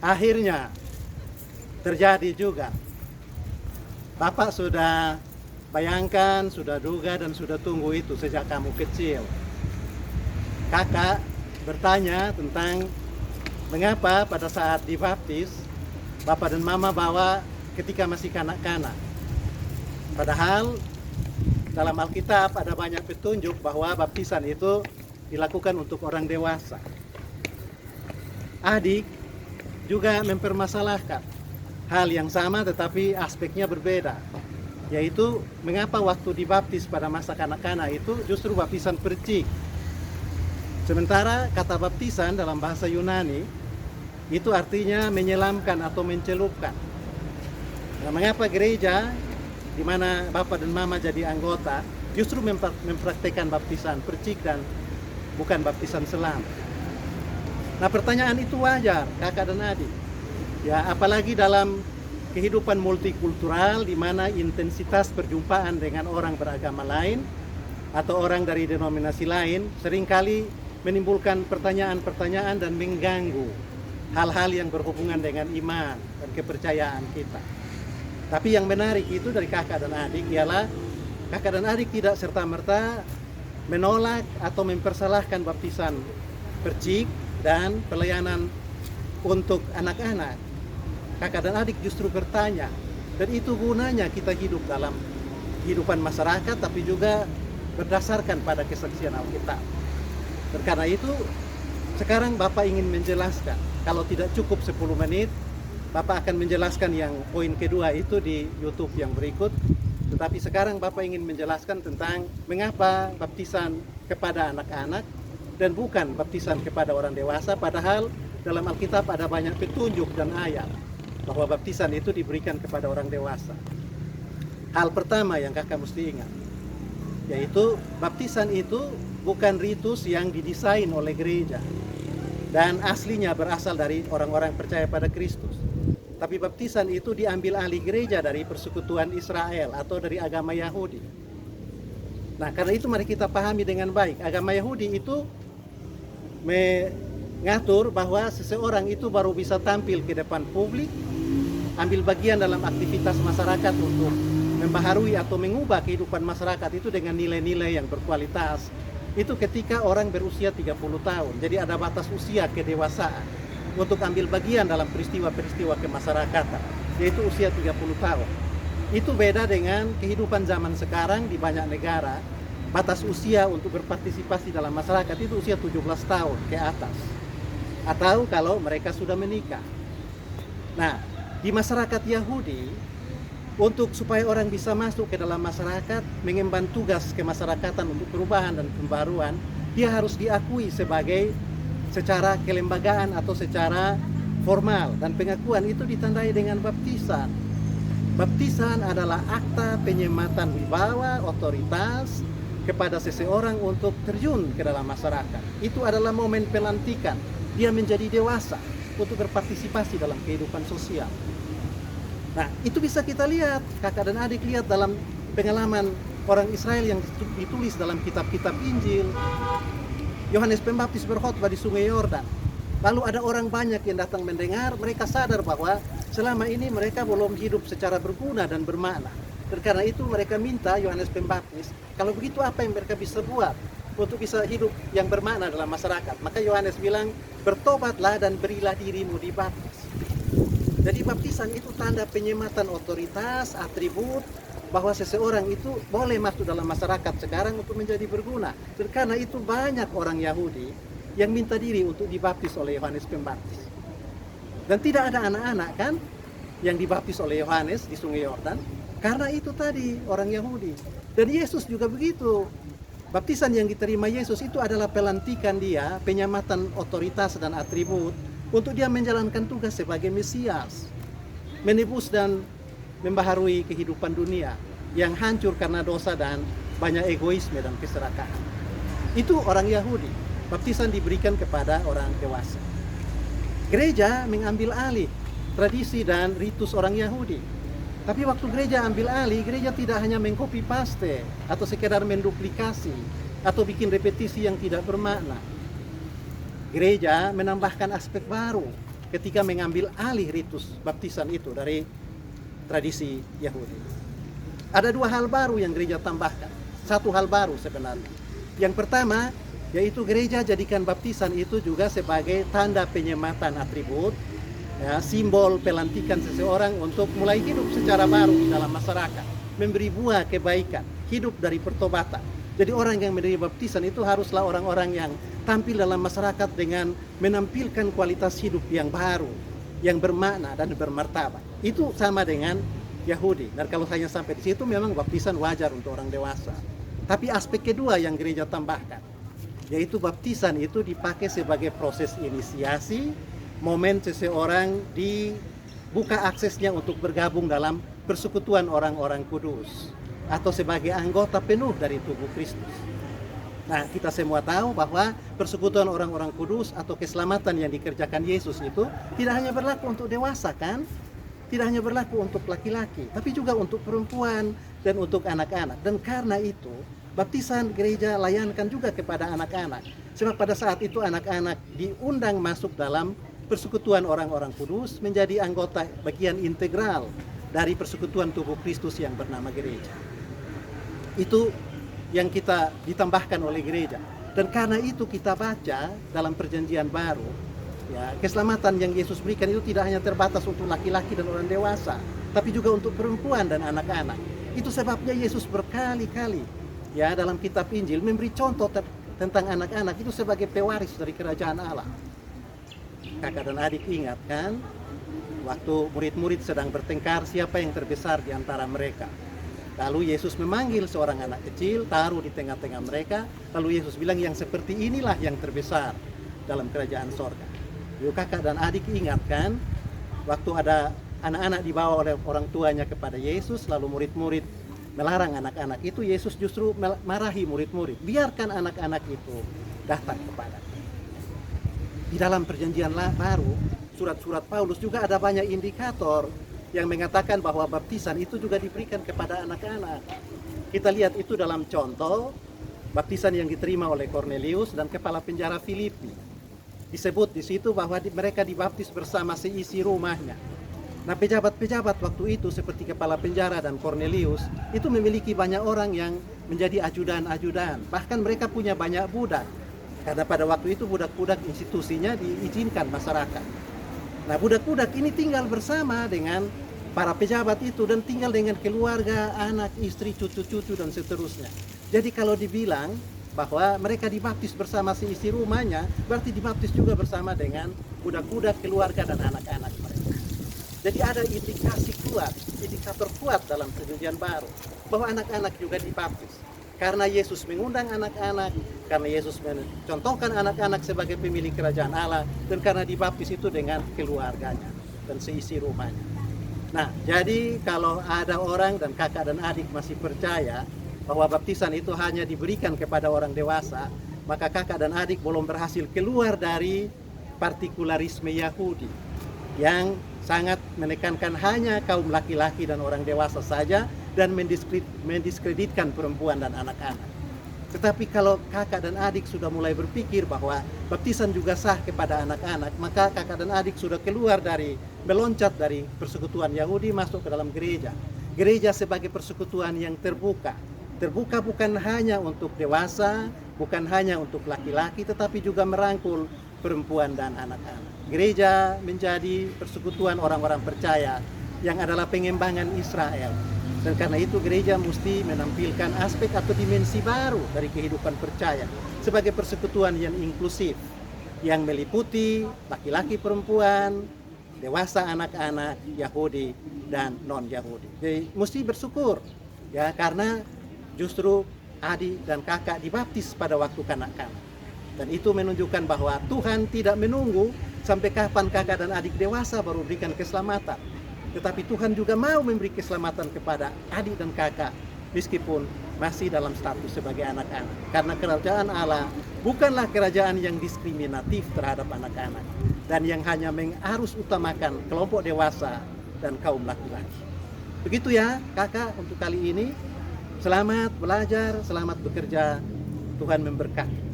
Akhirnya terjadi juga. Bapak sudah bayangkan, sudah duga, dan sudah tunggu itu sejak kamu kecil. Kakak bertanya tentang mengapa pada saat dibaptis Bapak dan Mama bawa ketika masih kanak-kanak. Padahal dalam Alkitab ada banyak petunjuk bahwa baptisan itu dilakukan untuk orang dewasa. Adik juga mempermasalahkan hal yang sama tetapi aspeknya berbeda, yaitu mengapa waktu dibaptis pada masa kanak-kanak itu justru baptisan percik. Sementara kata baptisan dalam bahasa Yunani itu artinya menyelamkan atau mencelupkan. Nah, mengapa gereja di mana Bapak dan Mama jadi anggota justru mempraktekkan baptisan percik dan bukan baptisan selam? Nah, pertanyaan itu wajar, kakak dan adik. Ya, apalagi dalam kehidupan multikultural di mana intensitas perjumpaan dengan orang beragama lain atau orang dari denominasi lain seringkali menimbulkan pertanyaan-pertanyaan dan mengganggu hal-hal yang berhubungan dengan iman dan kepercayaan kita. Tapi yang menarik itu dari kakak dan adik ialah kakak dan adik tidak serta-merta menolak atau mempersalahkan baptisan percik dan pelayanan untuk anak-anak. Kakak dan adik justru bertanya, dan itu gunanya kita hidup dalam kehidupan masyarakat tapi juga berdasarkan pada kesaksian Alkitab. Dan karena itu sekarang Bapak ingin menjelaskan, kalau tidak cukup 10 menit Bapak akan menjelaskan yang poin kedua itu di YouTube yang berikut. Tetapi sekarang Bapak ingin menjelaskan tentang mengapa baptisan kepada anak-anak dan bukan baptisan kepada orang dewasa, padahal dalam Alkitab ada banyak petunjuk dan ayat bahwa baptisan itu diberikan kepada orang dewasa. Hal pertama yang kakak mesti ingat, yaitu baptisan itu bukan ritus yang didesain oleh gereja dan aslinya berasal dari orang-orang percaya pada Kristus. Tapi baptisan itu diambil alih gereja dari persekutuan Israel atau dari agama Yahudi. Nah, karena itu mari kita pahami dengan baik. Agama Yahudi itu mengatur bahwa seseorang itu baru bisa tampil ke depan publik, ambil bagian dalam aktivitas masyarakat untuk membaharui atau mengubah kehidupan masyarakat itu dengan nilai-nilai yang berkualitas. Itu ketika orang berusia 30 tahun. Jadi ada batas usia kedewasaan untuk ambil bagian dalam peristiwa-peristiwa kemasyarakatan, yaitu usia 30 tahun. Itu beda dengan kehidupan zaman sekarang di banyak negara. Batas usia untuk berpartisipasi dalam masyarakat itu usia 17 tahun ke atas. Atau kalau mereka sudah menikah. Nah, di masyarakat Yahudi, untuk supaya orang bisa masuk ke dalam masyarakat, mengemban tugas kemasyarakatan untuk perubahan dan pembaruan, dia harus diakui sebagai secara kelembagaan atau secara formal, dan pengakuan itu ditandai dengan baptisan. Baptisan adalah akta penyematan wibawa, otoritas kepada seseorang untuk terjun ke dalam masyarakat. Itu adalah momen pelantikan, dia menjadi dewasa untuk berpartisipasi dalam kehidupan sosial. Nah, itu bisa kita lihat, kakak dan adik lihat dalam pengalaman orang Israel yang ditulis dalam kitab-kitab Injil. Yohanes Pembaptis berkhotbah di Sungai Yordan. Lalu ada orang banyak yang datang mendengar, mereka sadar bahwa selama ini mereka belum hidup secara berguna dan bermakna. Dan karena itu mereka minta Yohanes Pembaptis, kalau begitu apa yang mereka bisa buat untuk bisa hidup yang bermakna dalam masyarakat? Maka Yohanes bilang, bertobatlah dan berilah dirimu dibaptis. Jadi baptisan itu tanda penyematan otoritas, atribut, bahwa seseorang itu boleh masuk dalam masyarakat sekarang untuk menjadi berguna. Dan karena itu banyak orang Yahudi yang minta diri untuk dibaptis oleh Yohanes Pembaptis. Dan tidak ada anak-anak kan yang dibaptis oleh Yohanes di Sungai Yordan, karena itu tadi orang Yahudi. Dan Yesus juga begitu. Baptisan yang diterima Yesus itu adalah pelantikan dia, penyematan otoritas dan atribut untuk dia menjalankan tugas sebagai Mesias, menebus dan membaharui kehidupan dunia yang hancur karena dosa dan banyak egoisme dan keserakahan. Itu orang Yahudi. Baptisan diberikan kepada orang dewasa. Gereja mengambil alih tradisi dan ritus orang Yahudi. Tapi waktu gereja ambil alih, gereja tidak hanya mengcopy paste atau sekedar menduplikasi atau bikin repetisi yang tidak bermakna. Gereja menambahkan aspek baru, ketika mengambil alih ritus baptisan itu dari tradisi Yahudi. Ada dua hal baru yang gereja tambahkan. Satu hal baru sebenarnya. Yang pertama, yaitu gereja jadikan baptisan itu juga sebagai tanda penyematan atribut, ya, simbol pelantikan seseorang untuk mulai hidup secara baru di dalam masyarakat, memberi buah kebaikan, hidup dari pertobatan. Jadi orang yang menerima baptisan itu haruslah orang-orang yang tampil dalam masyarakat dengan menampilkan kualitas hidup yang baru, yang bermakna dan bermartabat. Itu sama dengan Yahudi. Dan kalau hanya sampai di situ memang baptisan wajar untuk orang dewasa. Tapi aspek kedua yang gereja tambahkan, yaitu baptisan itu dipakai sebagai proses inisiasi, momen seseorang dibuka aksesnya untuk bergabung dalam persekutuan orang-orang kudus, atau sebagai anggota penuh dari tubuh Kristus. Nah, kita semua tahu bahwa persekutuan orang-orang kudus atau keselamatan yang dikerjakan Yesus itu tidak hanya berlaku untuk dewasa, kan? Tidak hanya berlaku untuk laki-laki, tapi juga untuk perempuan dan untuk anak-anak. Dan karena itu, baptisan gereja layankan juga kepada anak-anak. Sebab pada saat itu anak-anak diundang masuk dalam persekutuan orang-orang kudus, menjadi anggota bagian integral dari persekutuan tubuh Kristus yang bernama gereja. Itu yang kita ditambahkan oleh gereja. Dan karena itu kita baca dalam perjanjian baru, ya, keselamatan yang Yesus berikan itu tidak hanya terbatas untuk laki-laki dan orang dewasa, tapi juga untuk perempuan dan anak-anak. Itu sebabnya Yesus berkali-kali, ya, dalam kitab Injil memberi contoh tentang anak-anak itu sebagai pewaris dari kerajaan Allah. Kakak dan adik ingat kan, waktu murid-murid sedang bertengkar siapa yang terbesar di antara mereka. Lalu Yesus memanggil seorang anak kecil, taruh di tengah-tengah mereka. Lalu Yesus bilang, yang seperti inilah yang terbesar dalam kerajaan sorga. Yuk kakak dan adik ingatkan, waktu ada anak-anak dibawa oleh orang tuanya kepada Yesus, lalu murid-murid melarang anak-anak itu, Yesus justru marahi murid-murid. Biarkan anak-anak itu datang kepada. Di dalam perjanjian baru, surat-surat Paulus juga ada banyak indikator yang mengatakan bahwa baptisan itu juga diberikan kepada anak-anak. Kita lihat itu dalam contoh baptisan yang diterima oleh Cornelius dan kepala penjara Filipi. Disebut di situ bahwa mereka dibaptis bersama seisi rumahnya. Nah, pejabat-pejabat waktu itu seperti kepala penjara dan Cornelius itu memiliki banyak orang yang menjadi ajudan-ajudan. Bahkan mereka punya banyak budak. Karena pada waktu itu budak-budak institusinya diizinkan masyarakat. Nah, budak-budak ini tinggal bersama dengan para pejabat itu dan tinggal dengan keluarga, anak, istri, cucu-cucu dan seterusnya. Jadi kalau dibilang bahwa mereka dibaptis bersama seisi rumahnya, berarti dibaptis juga bersama dengan budak-budak, keluarga dan anak-anak mereka. Jadi ada indikator kuat dalam perjanjian baru bahwa anak-anak juga dibaptis. Karena Yesus mengundang anak-anak, karena Yesus mencontohkan anak-anak sebagai pemilik kerajaan Allah, dan karena dibaptis itu dengan keluarganya dan seisi rumahnya. Nah, jadi kalau ada orang dan kakak dan adik masih percaya bahwa baptisan itu hanya diberikan kepada orang dewasa, maka kakak dan adik belum berhasil keluar dari partikularisme Yahudi yang sangat menekankan hanya kaum laki-laki dan orang dewasa saja dan mendiskreditkan perempuan dan anak-anak. Tetapi kalau kakak dan adik sudah mulai berpikir bahwa baptisan juga sah kepada anak-anak, maka kakak dan adik sudah keluar dari, meloncat dari persekutuan Yahudi masuk ke dalam gereja. Gereja sebagai persekutuan yang terbuka. Terbuka bukan hanya untuk dewasa, bukan hanya untuk laki-laki, tetapi juga merangkul perempuan dan anak-anak. Gereja menjadi persekutuan orang-orang percaya yang adalah pengembangan Israel. Dan karena itu gereja mesti menampilkan aspek atau dimensi baru dari kehidupan percaya sebagai persekutuan yang inklusif, yang meliputi laki-laki, perempuan, dewasa, anak-anak, Yahudi dan non-Yahudi. Jadi mesti bersyukur ya, karena justru adik dan kakak dibaptis pada waktu kanak-kanak. Dan itu menunjukkan bahwa Tuhan tidak menunggu sampai kapan kakak dan adik dewasa baru berikan keselamatan. Tetapi Tuhan juga mau memberi keselamatan kepada adik dan kakak meskipun masih dalam status sebagai anak-anak. Karena kerajaan Allah bukanlah kerajaan yang diskriminatif terhadap anak-anak dan yang hanya mengarus utamakan kelompok dewasa dan kaum laki-laki. Begitu ya kakak untuk kali ini. Selamat belajar, selamat bekerja. Tuhan memberkati.